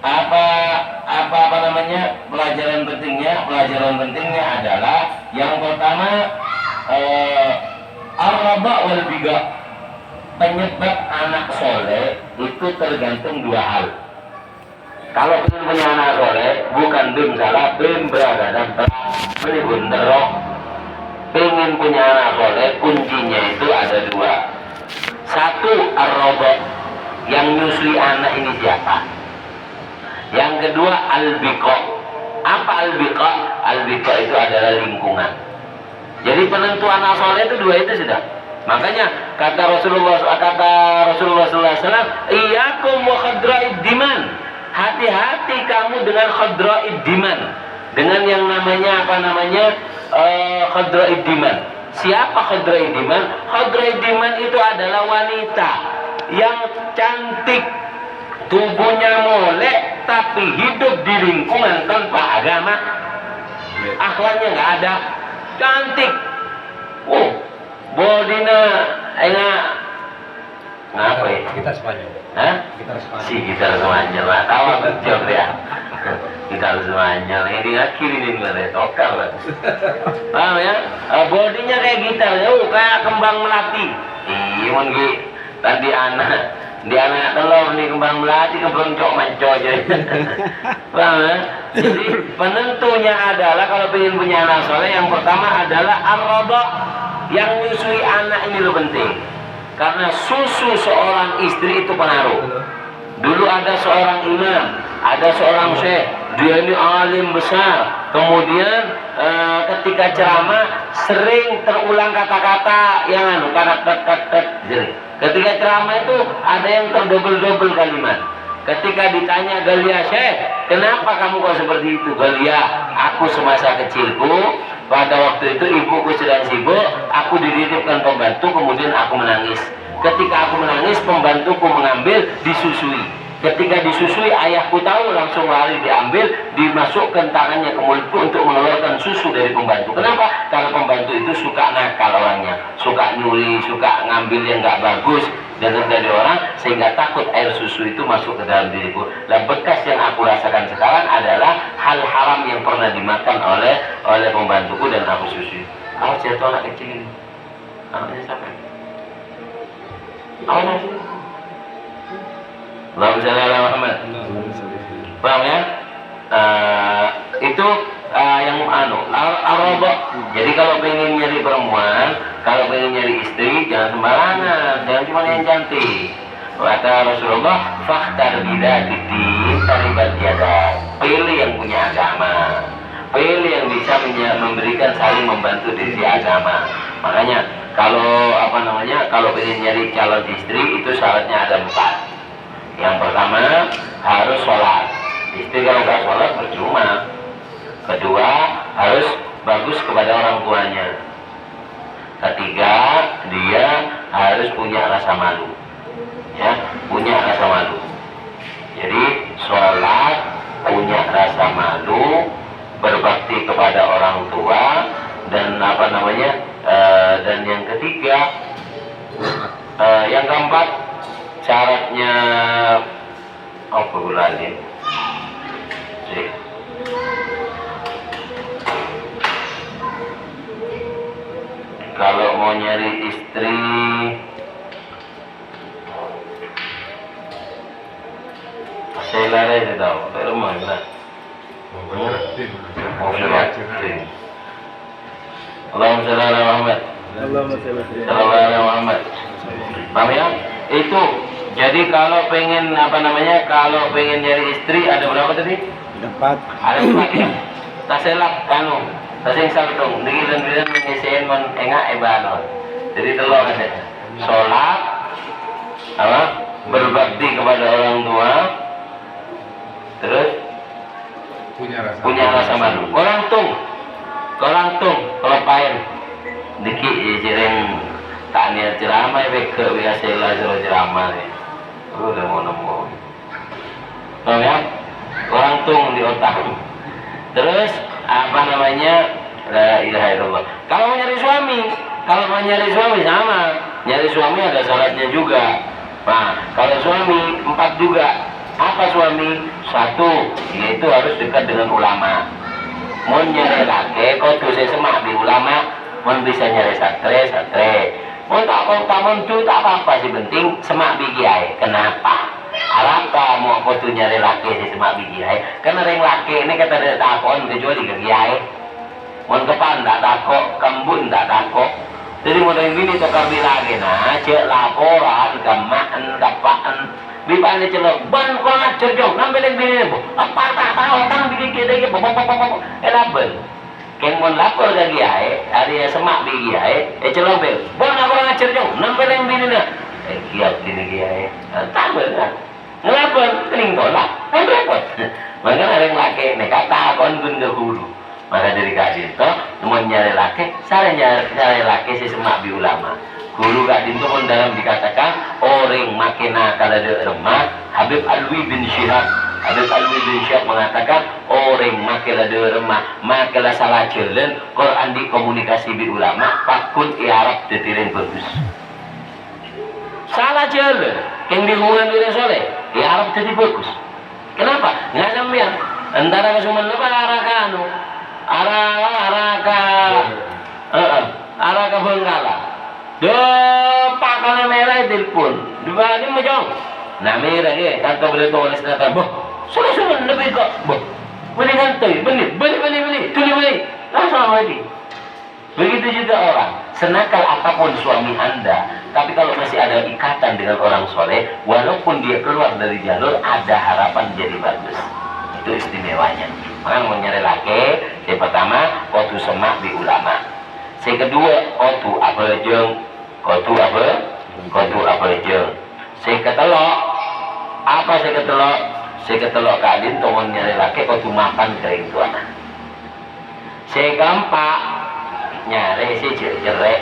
apa apa namanya pelajaran pentingnya adalah yang pertama ar-raba wal biga. Penyebab anak soleh itu tergantung dua hal. Kalau ingin punya anak soleh, bukan bim salah, bim berada dan beribun terok. Ingin punya anak soleh, kuncinya itu ada dua. Satu, ar-raba, yang nyusui anak ini siapa. Yang kedua, al-biqa. Apa al-biqa? Al-biqa itu adalah lingkungan. Jadi penentu anak soleh itu dua itu sudah. Makanya kata Rasulullah SAW, iyyakum wa khadra'id diman. Hati-hati kamu dengan khadra'id diman, dengan yang namanya khadra'id diman. Siapa khadra'id diman? Khadra'id diman itu adalah wanita yang cantik, tubuhnya molek, tapi hidup di lingkungan tanpa agama, akhlaknya nggak ada, cantik. Bodina enak. Ngapa ya? Kita Spanyol. Hah? Kita Spanyol. Si kita Spanyol lah. Tahu betul ya. Kita Spanyol. Ini akhir ini nggak tokal lah. Paham ya? Bodinya kayak gitar, kayak kembang melati. Iya, mungkin tadi di anak telur nih kembang melati keberoncok manco aja. Paham ya? Jadi penentunya adalah kalau ingin punya anak soleh, yang pertama adalah ar-raba. Yang menyusui anak ini lo penting, karena susu seorang istri itu pengaruh. Dulu ada seorang imam, ada seorang syekh, dia ini alim besar. Kemudian ketika ceramah sering terulang kata-kata yang ketika ceramah itu ada yang terdobel-dobel kalimat. Ketika ditanya Galia, Syekh, kenapa kamu kok seperti itu? Galia, aku semasa kecilku, pada waktu itu ibuku sedang sibuk, aku dititipkan pembantu, kemudian aku menangis. Ketika aku menangis, pembantuku mengambil, disusui. Ketika disusui, ayahku tahu, langsung lari diambil, dimasukkan tangannya ke mulutku untuk mengeluarkan susu dari pembantu. Kenapa? Karena pembantu itu suka nakal orangnya, suka nyuri, suka ngambil yang nggak bagus dari orang, sehingga takut air susu itu masuk ke dalam diriku. Dan bekas yang aku rasakan sekarang adalah hal haram yang pernah dimakan oleh pembantuku dan aku susui. Awas jatuh anak kecil ini. Anaknya siapa? Awas. Allahumma shalli ala Muhammad. Paham ya? Itu yang ar-raba. Jadi kalau pengen nyari perempuan, kalau pengen nyari istri, jangan sembarangan, jangan cuma yang cantik. Kata Rasulullah, fakhtar bidzatid taribat yadak. Pilih yang punya agama, pilih yang bisa memberikan saling membantu di sisi agama. Makanya kalau kalau pengen nyari calon istri itu syaratnya ada 4. Yang pertama harus sholat. Istri kalau nggak sholat percuma. Kedua harus bagus kepada orang tuanya. Ketiga dia harus punya rasa malu. Ya, punya rasa malu. Jadi sholat, punya rasa malu, berbakti kepada orang tua, dan dan yang ketiga, yang keempat syaratnya apa lagi? Kalau mau nyari istri, saya lari aja tahu, dari mana? Allahumma shalli ala Muhammad. Sallallahu alaihi Muhammad. Paham ya? Itu. Jadi kalau pengen kalau pengen nyari istri ada berapa tadi? 4. Ada 4 ya. Taselak tasing saltung, digilan-gilan mengisiin enggak balon. Jadi telur ada. Sholat, berbakti kepada orang tua, terus punya rasa malu. Orang tung, kalau paen, dikit jereng tak niat ceramah, ke biasa lah ceramah ni. Udah mau nemu. Tahu ya? Orang tung di otak. Terus la ilaha illallah. Kalau mau nyari suami sama. Nyari suami ada syaratnya juga. Nah, kalau suami 4 juga. Apa suami? Satu, yaitu harus dekat dengan ulama. Mau nyari laki, kau tuh saya semak di ulama, mau bisa nyari satre. Mau tak kau tamun tu tak apa-apa sih, penting semak di kiai. Kenapa? Alapa mau kau tuh nyari laki sih semak di kiai? Karena yang laki ini kata dia takon kecuali ke kiai. Mau kepan tak takok, kembun tak takok. Jadi mau yang ini tukar lagi nah, cek laporan, gamaan, kapaan. Bipane celok ban ko ngajar jong nambel bini bo apa tak tahu tang bikin kede bo elabel ken mon lapor ga giae ari semak bi giae celok bel ban aku ngajar jong nambel bini na kiap dini giae tambel kan ngelapor kening tolak kan repot maka ada yang laki nek kata kon gun ke guru maka dari kadin to mon nyari laki saya nyari laki si semak bi ulama. Guru kadin itu pun dalam dikatakan orang makin nakal ada remah. Habib Alwi bin Syihab mengatakan orang makin ada remah makin salah jalan Quran di komunikasi bi ulama pakun Arab detirin bagus salah jalan yang di hubungan dengan soleh Arab jadi bagus. Kenapa? Nggak sampean antara kesuman apa arah ke Bengkala. Pakai merah telepon, dua ini macam, nah merah ni, kantor boleh tulis kata, boh, sudah lebih kok, boh, beli kantor, beli, tulis beli, langsung lagi. Begitu juga orang, senakal apapun suami anda, tapi kalau masih ada ikatan dengan orang soleh, walaupun dia keluar dari jalur, ada harapan jadi bagus. Itu istimewanya. Maka mau nyari laki, yang pertama, waktu semak di ulama. Yang kedua, waktu Kotu apa jeng. Saya ketelok kadin tomon nyari laki kotu makan kering tuana. Saya gampang nyari si cerek.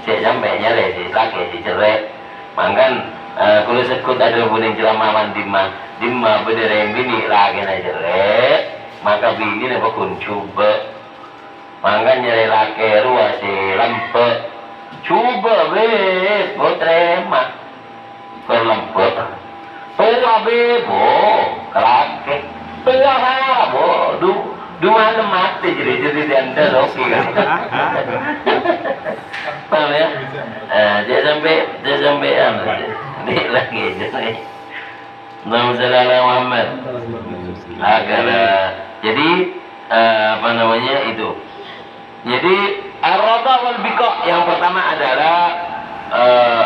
Saya sampai nyari si laki si cerek. Mangkan kalau sekut ada buning celamaman dimma bedereng bini lagi na cerek. Maka bini na bakun coba. Mangkan nyari laki ruas si lempek. Coba be, bo terima kelempet. Pela bebo, kelake. Pela bo, du malam mati jadi anda roki kan. Paham ya? Dia sampai ini lagi jadi. Nama saudara Muhammad. Agar jadi apa namanya itu? Jadi Ar-Raba wal Biqa yang pertama adalah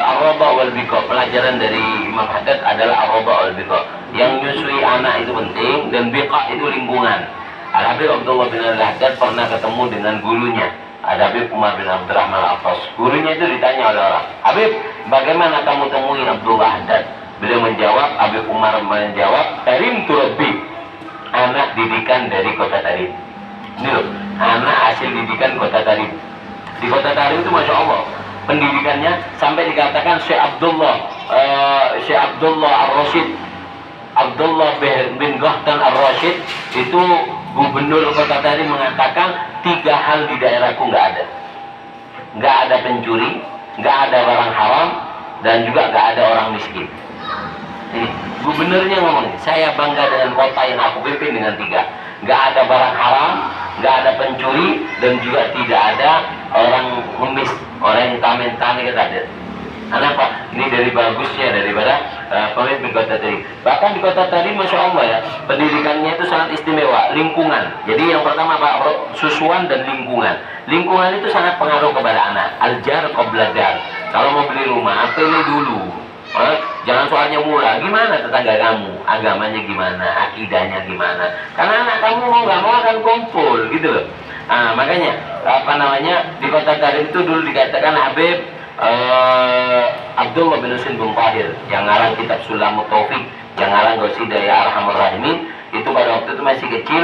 Ar-Raba wal Biqa. Pelajaran dari Imam Haddad adalah Ar-Raba wal Biqa. Yang nyusui anak itu penting dan Biqa itu lingkungan. Al-Habib Abdullah bin Al-Haddad pernah ketemu dengan gurunya Al-Habib Umar bin Abdurrahman Al-Atas. Gurunya itu ditanya oleh orang, Habib, bagaimana kamu temui Abdullah Haddad? Beliau menjawab, Habib Umar menjawab, Tarim Turabi, anak didikan dari kota Tarim. Ini loh, anak hasil didikan kota Tarim. Di kota Tarim itu Masya Allah pendidikannya sampai dikatakan Syekh Abdullah Ar-Rasyid, Abdullah bin Ghahtan Ar-Rasyid itu gubernur kota Tarim mengatakan 3 hal di daerahku nggak ada pencuri, nggak ada barang haram, dan juga nggak ada orang miskin. Ini gubernurnya ngomong, saya bangga dengan kota yang aku pimpin dengan 3, nggak ada barang haram, nggak ada pencuri, dan juga tidak ada orang ngemis, orang yang tamen-tamen kita ada. Kenapa? Ini dari bagusnya daripada pemimpin kota Tarim. Bahkan di kota Tarim, Masya Allah ya, pendidikannya itu sangat istimewa. Lingkungan. Jadi yang pertama Pak, susuan dan lingkungan. Lingkungan itu sangat pengaruh kepada anak. Al-jar qabla dar. Kalau mau beli rumah, pilih dulu. Jangan soalnya murah. Gimana tetangga kamu? Agamanya gimana? Akidahnya gimana? Karena anak kamu mau nggak mau akan kumpul, gitu loh. Nah, makanya apa namanya di kota Tarim itu dulu dikatakan Habib Abdullah bin Husain bin Tahir yang ngarang kitab Sulamut Taufik, yang ngarang Qasidah Ya Arhamar Rahimin, itu pada waktu itu masih kecil,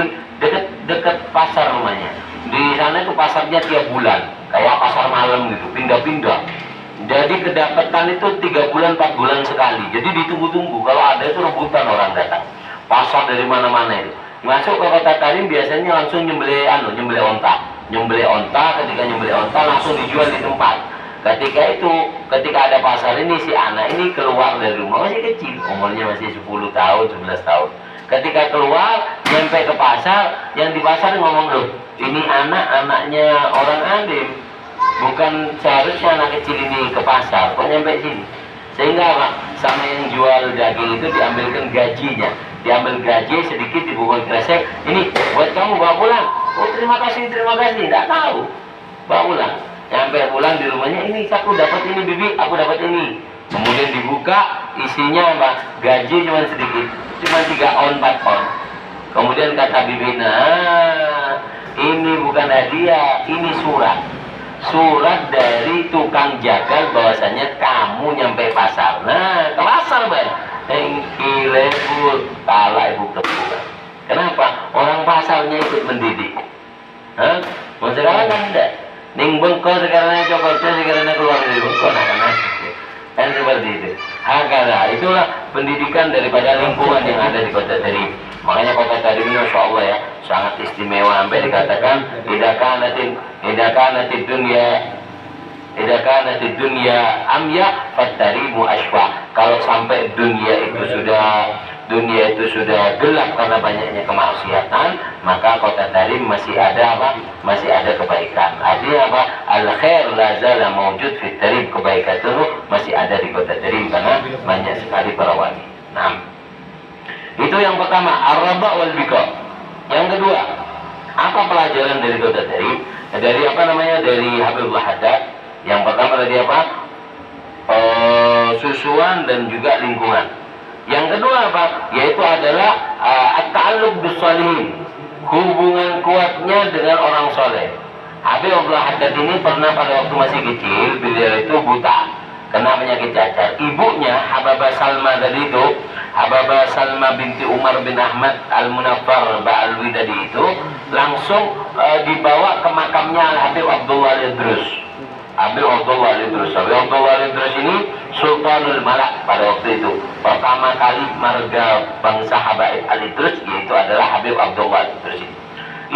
dekat pasar rumahnya. Di sana itu pasarnya tiap bulan, kayak pasar malam gitu, pindah-pindah. Jadi kedapatan itu 3 bulan 4 bulan sekali. Jadi ditunggu-tunggu, kalau ada itu rebutan orang datang. Pasar dari mana-mana itu. Masuk ke kota Tarim biasanya langsung nyembelih onta. Nyembelih onta, ketika nyembelih onta langsung dijual di tempat. Ketika ada pasar ini, si anak ini keluar dari rumah masih kecil, umurnya masih 10 tahun, 11 tahun. Ketika keluar, nyampe ke pasar, yang di pasar ngomong, loh, ini anak-anaknya orang alim, bukan seharusnya anak kecil ini ke pasar, kok nyampe sini? Sehingga apa? Sama yang jual daging itu diambilkan gajinya, diambil gaji sedikit, dibungkus kresek, ini buat kamu, bawa pulang. Oh, terima kasih, tidak tahu, bawa pulang. Nyampe pulang di rumahnya, ini aku dapat ini bibi, aku dapat ini. Kemudian dibuka, isinya apa? Gaji cuma sedikit, cuma 3 on 4 on. Kemudian kata bibi, nah ini bukan hadiah, ini surat dari tukang jagal bahwasanya kamu nyampe pasar. Nah, ke pasar bang, ibu kalah ibu kebuka. Kenapa? Orang pasarnya ikut mendidik. Hah? Sekarang kan enggak. Ning bengkok sekarang cokotnya sekarang keluar dari bengkok, nah kan kan seperti itu. Hakala, itulah pendidikan daripada lingkungan yang ada di Kota Tarim. Makanya Kota Tarim ini Masya Allah ya, sangat istimewa sampai dikatakan tidak kanatid dunya amya fattarimu aswa. Kalau sampai dunia itu sudah gelap karena banyaknya kemaksiatan, maka Kota Tarim masih ada apa? Masih ada kebaikan. Artinya apa? Al khair la zala mawjud fit Tarim, kebaikan itu masih ada di Kota Tarim karena banyak sekali para wali. Nah, itu yang pertama, ar-raba wal bika. Yang kedua, apa pelajaran dari Kota Tarim? Dari apa namanya? Dari Habibullah Haddad. Yang pertama tadi apa? Susuan dan juga lingkungan. Yang kedua apa? Yaitu adalah at-ta'alluq bis-shalihin, hubungan kuatnya dengan orang soleh. Habib Abdullah Haddad ini pernah pada waktu masih kecil, beliau itu buta, kena penyakit cacar. Ibunya Hababah Salma tadi itu, Hababah Salma binti Umar bin Ahmad Al-Munaffar Ba'alwi tadi itu, langsung dibawa ke makamnya Habib Abdullah Al-Idrus. Habib Abdullah Al-Idrus ini Sultanul Malak pada waktu itu. Pertama kali marga bangsa Habaib Al-Idrus yaitu adalah Habib Abdullah Al-Idrus ini.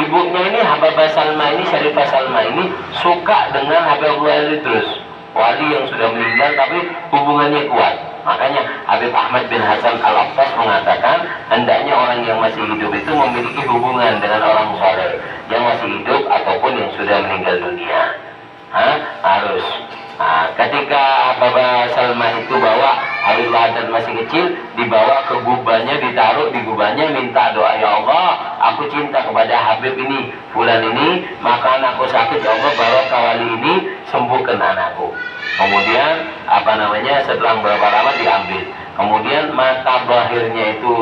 Ibunya ini Hababah Salma ini, Syarifah Salma ini suka dengan Habib Abdullah Al-Idrus, wali yang sudah meninggal tapi hubungannya kuat. Makanya Habib Ahmad bin Hasan Al-Abbas mengatakan hendaknya orang yang masih hidup itu memiliki hubungan dengan orang soleh yang masih hidup ataupun yang sudah meninggal dunia. Harus. Ketika Baba Salma itu bawa Habib Haddad masih kecil, dibawa ke gubahnya, ditaruh di gubahnya, minta doa, ya Allah, aku cinta kepada Habib ini, fulan ini, maka anakku sakit, ya Allah, barokah wali ini, sembuhkan anakku. Kemudian setelah beberapa lama diambil. Kemudian mata bahirnya itu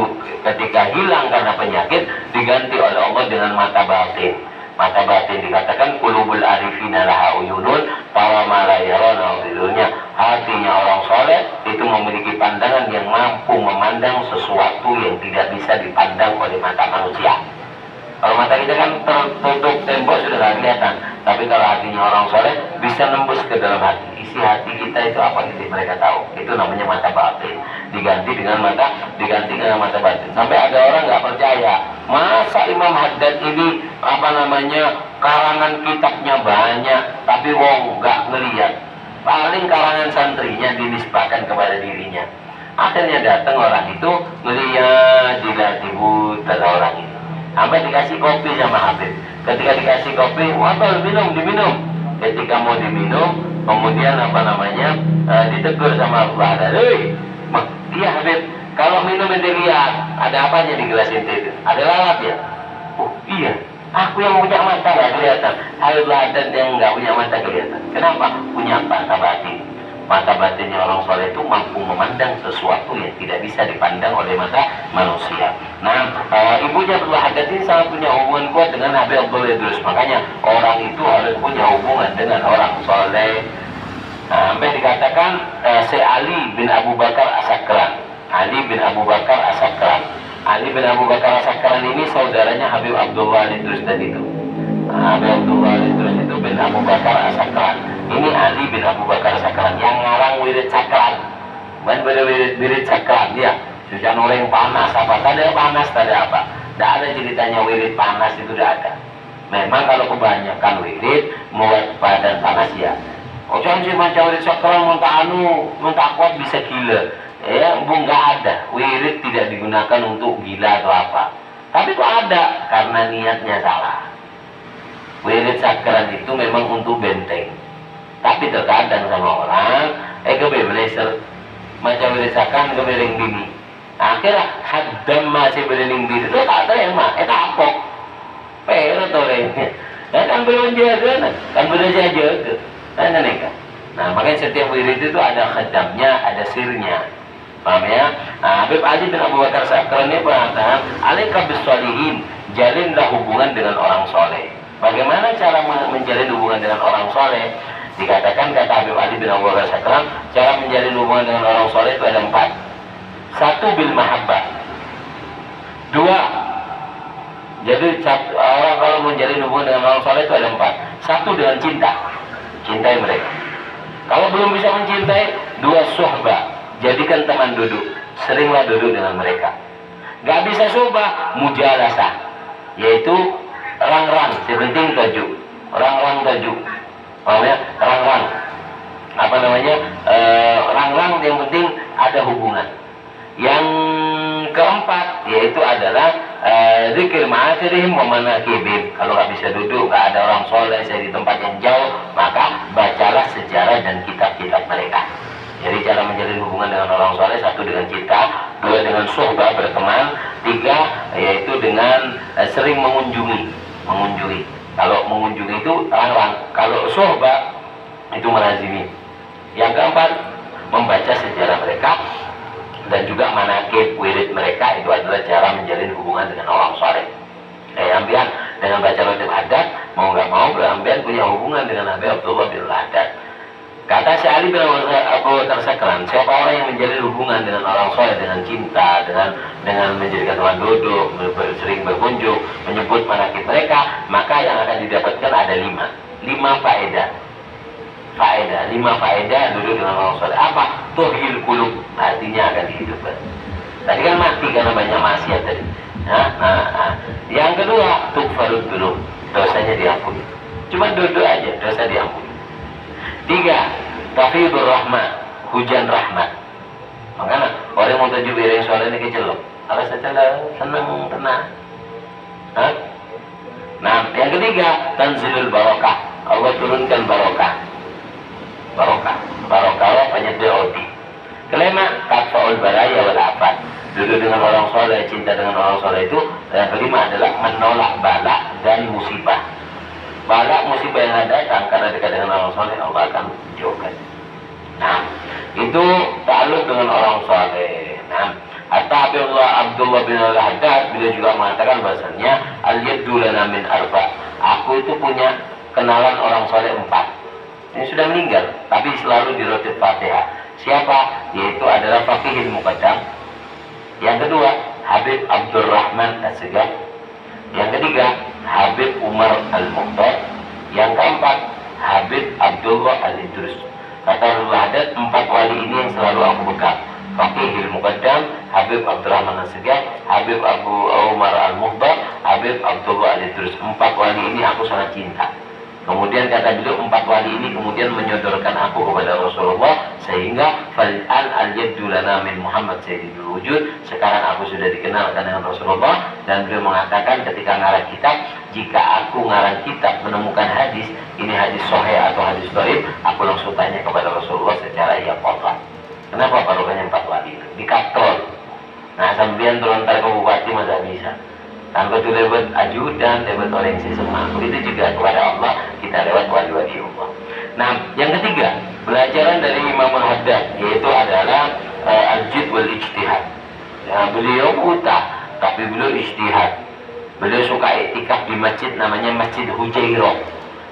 ketika hilang karena penyakit diganti oleh Allah dengan mata batin. Mata batin dikatakan qulubul arifina laha uyunun tawama la yarana udhunya. Hatinya orang soleh itu memiliki pandangan yang mampu memandang sesuatu yang tidak bisa dipandang oleh mata manusia. Kalau mata kita kan tertutup tembok sudah tidak kelihatan, tapi kalau hatinya orang soleh bisa nembus ke dalam hati. Isi hati kita itu apa yang mereka tahu. Itu namanya mata batin. Diganti dengan mata batin. Sampai ada orang nggak percaya, masa Imam Haddad ini karangan kitabnya banyak, tapi wong nggak ngelihat. Paling karangan santrinya dinisbahkan kepada dirinya. Akhirnya datang orang itu ngelihat dilatihut kata orang itu. Sampai dikasih kopi sama Habib. Ketika dikasih kopi, waduh diminum. Ketika mau diminum, kemudian ditegur sama Abu Haddad. Iya Habib, kalau minum ente lihat, ada apanya di gelas ente itu? Ada lalat ya? Oh iya, aku yang punya mata nggak kelihatan. Habib Haddad yang nggak punya mata kelihatan. Kenapa? Punya mata batin. Mata batinnya orang soleh itu mampu memandang sesuatu yang tidak bisa dipandang oleh mata manusia. Nah, ibunya Abdullah Haddad ini sangat punya hubungan kuat dengan Habib Abdullah Idrus. Makanya orang itu harus punya hubungan dengan orang soleh. Sampai dikatakan Syekh Ali bin Abu Bakar As-Sakran. Ali bin Abu Bakar As-Sakran ini saudaranya Habib Abdullah Idrus tadi itu. Habib Abdullah Idrus itu bin Abu Bakar As-Sakran. Ini Ali bin Abu Bakar As-Sakran yang ngarang wirid sakran. Wirid sakran dia. Sudah orang panas apa? Tadi panas tadi apa? Tidak ada ceritanya wirid panas itu tidak ada. Memang kalau kebanyakan wirid membuat badan panas ya. Jangan sih macam wirid sakran muntah kuat bisa gila. Ya, nggak ada. Wirid tidak digunakan untuk gila. gila atau apa. Tapi kok ada? Karena niatnya salah. Wirid sakral itu memang untuk benteng. Tapi terkadang sama orang, kebebasan macam wirid sakral kebeling bini. Akhirnya hadam masih beriling bini itu tak ada yang mah, tapok. Pero torenya. Kan belum jaga, kan belum jaga. Nah, makanya setiap wirid itu ada khadamnya, ada sirnya. Paham ya? Habib Ali bin Abu Bakar Sakran ini mengatakan, alaika bis-sholihin, jalinlah hubungan dengan orang soleh. Bagaimana cara menjalin hubungan dengan orang soleh? Dikatakan kata Habib Ali bin Abu Bakar Sakran, cara menjalin hubungan dengan orang soleh itu ada 4. 1 bil mahabbah. 2. Jadi orang kalau menjalin hubungan dengan orang soleh itu ada 4. 1 dengan cinta, cintai mereka. Kalau belum bisa mencintai, 2 suhbah. Jadikan teman duduk, seringlah duduk dengan mereka. Gak bisa suhbah, mujalasah, yaitu rang-rang, sepenting tujuh, rang-rang tujuh, maksudnya rang-rang, apa namanya, rang-rang yang penting ada hubungan. Yang keempat yaitu adalah zikir ma'asirihim wa manakibim. Kalau nggak bisa duduk, nggak ada orang soleh, saya di tempat yang jauh, maka bacalah sejarah dan kitab-kitab mereka. Jadi cara menjalin hubungan dengan orang soleh, 1 dengan cinta, 2 dengan suhbah, berteman, 3 yaitu dengan sering mengunjungi. Kalau mengunjungi itu rang-rang, kalau suhbah itu melazimi. Yang keempat, membaca sejarah mereka dan juga manakib wirid mereka. Itu adalah cara menjalin hubungan dengan orang soleh. Ambian dengan baca rotib adat, mau nggak mau ambian punya hubungan dengan Nabi Abdullah bin Adat. Kata Syekh Ali bin Abu Bakar Sakran, siapa orang yang menjalin hubungan dengan orang soleh dengan cinta, dengan menjadikan teman duduk, sering berkunjung, menyebut manakib mereka, maka yang akan didapatkan ada 5 faedah. 5 faedah duduk dengan orang soleh. Apa? Tuhil kulub, artinya akan dihidupkan. Tadi kan mati karena banyak maksiat tadi. Yang kedua, tukfarud dulu, dosanya diampuni. Cuma duduk aja, dosa diampuni. 3, tafidur rahmat, hujan rahmat. Makanya orang yang mau tujuh yang soleh ini kecil loh. Kalau secara senang, tenang. Nah, yang ketiga, tanzilul barokah. Allah turunkan barokah. Barokah penyedot odi. Kelima, katfaul baraya wal afat. Duduk dengan orang soleh, cinta dengan orang soleh itu. Dan kelima adalah menolak bala dan musibah. Bala musibah yang datang karena dekat dengan orang soleh, Allah akan jauhkan. Nah, itu ta'alluq dengan orang soleh. Nah, Abdullah bin Al-Haddad beliau juga mengatakan bahasanya al-yaddu lana min arba. Aku itu punya kenalan orang soleh 4. Ini sudah meninggal, tapi selalu di rotib Fatihah. Siapa? Yaitu adalah Faqihil Muqaddam. Yang kedua, Habib Abdurrahman As-Segaf. Yang ketiga, Habib Umar Al-Mukhtar. Yang keempat, Habib Abdullah Al-Idrus. Kata Al-Haddad, 4 wali ini yang selalu aku pegang. Faqihil Muqaddam, Habib Abdurrahman As-Segaf, Habib Abu Umar Al-Mukhtar, Habib Abdullah Al-Idrus. 4 wali ini aku sangat cinta. Kemudian kata beliau, 4 wali ini kemudian menyodorkan aku kepada Rasulullah, sehingga fal'an al-yaddu lana min Muhammad Sayyidul Wujud. Sekarang aku sudah dikenalkan dengan Rasulullah. Dan beliau mengatakan ketika ngarang kitab, jika aku ngarang kitab menemukan hadis, ini hadis sahih atau hadis dhaif, aku langsung tanya kepada Rasulullah secara yaqadhan. Kenapa barokahnya 4 wali itu? Dikatrol. Nah, sambian turun ke bupati masa bisa. Tanpa itu lewat ajudan, lewat orang yang sesama. Begitu juga kepada Allah, kita lewat wali-wali Allah. Nah, yang ketiga, pelajaran dari Imam Al-Haddad, yaitu adalah al-jid wal ijtihad. Nah, beliau buta, tapi beliau ijtihad. Beliau suka iktikaf di masjid namanya Masjid Hujairah.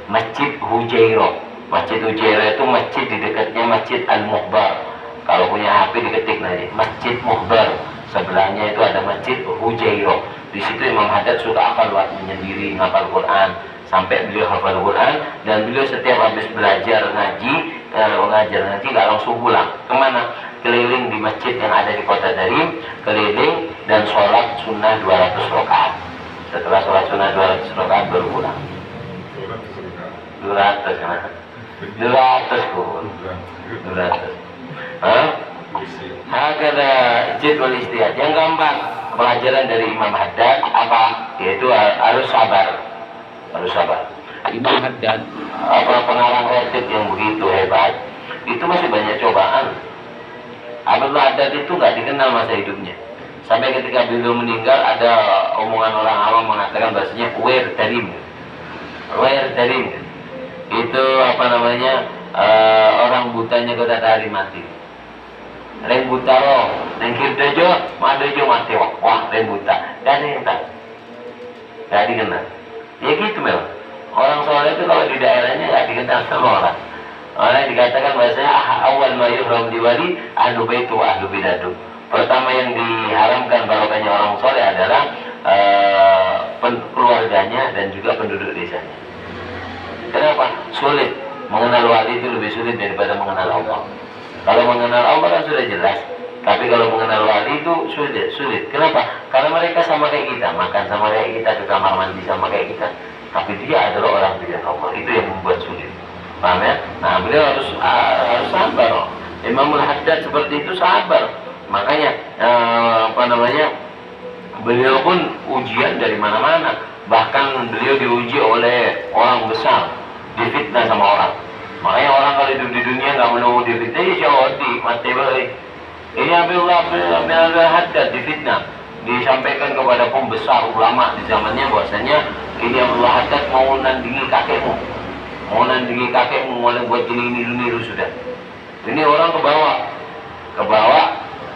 Masjid Hujairah. Masjid Hujairah itu masjid di dekatnya Masjid Al-Mukhbar. Kalau punya HP diketik nanti, Masjid Mukhbar. Sebelahnya itu ada Masjid Hujairah. Di situ Imam Haddad suka hafal menyendiri, ngapal Quran, sampai beliau hafal Quran. Dan beliau setiap habis belajar ngaji nggak langsung pulang. Kemana? Keliling di masjid yang ada di kota Darim, keliling dan sholat sunnah 200 rakaat. Setelah sholat sunnah 200 rakaat baru pulang. 200 kan? 200 pun. 200. Hah? Hakada jid wal istihad. Yang keempat, pelajaran dari Imam Haddad apa? Yaitu harus sabar. Harus sabar. Imam Haddad Pengarang retid yang begitu hebat, itu masih banyak cobaan. Abdullah Haddad itu nggak dikenal masa hidupnya. Sampai ketika beliau meninggal, ada omongan orang awam mengatakan bahasanya wer darim. Itu orang butanya kota dari mati. Reng buta roh, reng kirdajo, madojo mati. Wah, reng buta. Dan yang tahu, nggak dikenal. Ya gitu memang. Orang soleh itu kalau di daerahnya nggak dikenal sama orang. Orang dikatakan bahasanya awal ma yuhram diwali ahlu baitu wa ahlu bidadu. Pertama yang diharamkan barokahnya orang soleh adalah keluarganya dan juga penduduk desanya. Kenapa? Sulit. Mengenal wali itu lebih sulit daripada mengenal Allah. Kalau mengenal Allah kan sudah jelas. Tapi kalau mengenal wali itu sulit. Kenapa? Karena mereka sama kayak kita, makan sama kayak kita, ke kamar mandi sama kayak kita. Tapi dia adalah orang pilihan Allah. Itu yang membuat sulit. Paham ya? Nah, beliau harus sabar. Imamul Haddad seperti itu sabar. Makanya beliau pun ujian dari mana-mana. Bahkan beliau diuji oleh orang besar, difitnah sama orang. Makanya orang kalau hidup di dunia nggak menunggu difitnah, ya syawati, mati balik. Ini Abdullah Haddad difitnah, disampaikan kepada pembesar ulama di zamannya bahwasanya ini Abdullah Haddad mau nandingi kakekmu, mau buat ini sudah. Ini orang ke bawah,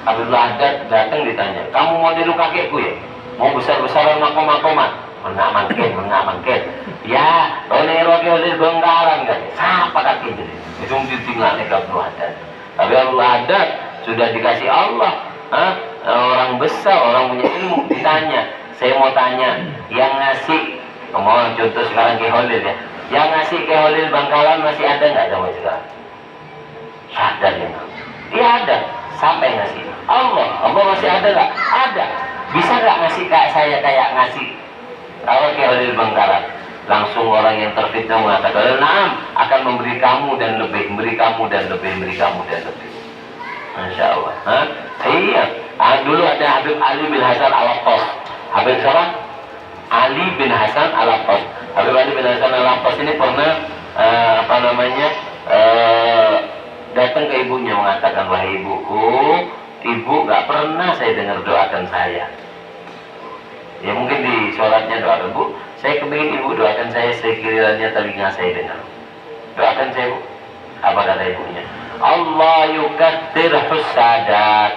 Abdullah Haddad datang ditanya, kamu mau niru kakekku ya? Mau besar-besaran makom-makoman? Mengamankan. Ya, oleh Rocky Bengkalan kan. Siapa kaki jadi? Itu ditinggal oleh Abdullah Haddad. Tapi Abdullah Haddad sudah dikasih Allah, orang besar, orang punya ilmu. Ditanya, saya mau tanya, yang ngasih, mau contoh sekarang ke Holil ya, yang ngasih ke Holil Bangkalan masih ada nggak zaman sekarang? Sadar ya? Iya ada. Siapa yang ngasih? Allah masih ada nggak? Ada. Bisa nggak ngasih kayak saya kayak ngasih? Kalau ke Holil Bangkalan, langsung orang yang terfitnah mengatakan, "Naam, akan memberi kamu dan lebih, memberi kamu dan lebih, memberi kamu dan lebih." Masya Allah. Iya. Dulu ada Habib Ali bin Hasan Al-Attas. Habib siapa? Ali bin Hasan Al-Attas. Habib Ali bin Hasan Al-Attas ini pernah datang ke ibunya mengatakan, wahai ibuku, ibu nggak pernah saya dengar doakan saya. Ya mungkin di sholatnya doakan, bu, saya kepingin ibu doakan saya sekiranya telinga saya dengar. Doakan saya, bu. Apa kata ibunya? Allah yukathir husadat.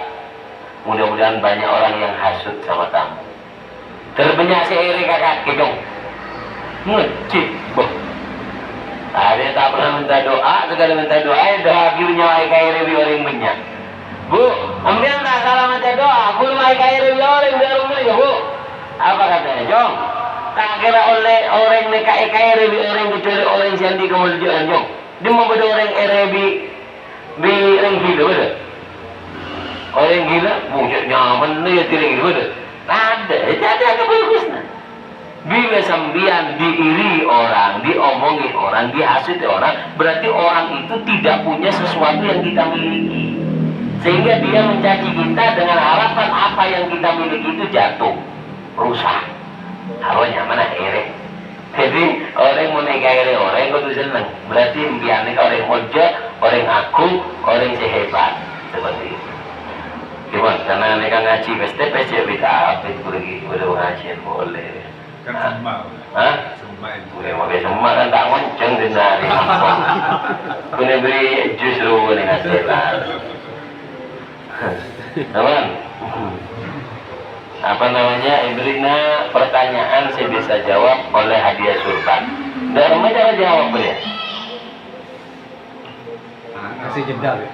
Mudah-mudahan banyak orang yang hasut sama kamu. Terbanyak si iri kakak kidung. Ngecik, bu. Dia tak pernah minta doa, sekali minta doa, doa kiunya ai kairi bi orang banyak. Bu, ambil tak salah minta doa, aku mai kairi bi orang baru beli, bu. Apa katanya, Jong? Tak kira oleh orang nekai kairi bi orang kecuali orang sandi kemudian Jong. Dia mau beda orang erebi bi orang gila, betul? Orang gila, mungkin nyaman dia tidak gila, betul? Ada, itu ada bagusnya. Bila sambian diiri orang, diomongi orang, dihasuti orang, berarti orang itu tidak punya sesuatu yang kita miliki. Sehingga dia mencaci kita dengan harapan apa yang kita miliki itu jatuh, rusak. Hawanya mana ere. Jadi orang mau negai orang itu senang. Berarti biarnya orang moja, orang aku, orang sehebat seperti itu. Gimana? Karena mereka ngaji pasti kita apa itu pergi udah ngaji boleh. Kan semua. Semua itu. Boleh pakai semua kan tak monceng denari. Punya beri justru dengan selan. Teman. Ibrina pertanyaan saya bisa jawab oleh hadiah surban. Dan cara jawab ya. Kasih jeda ya.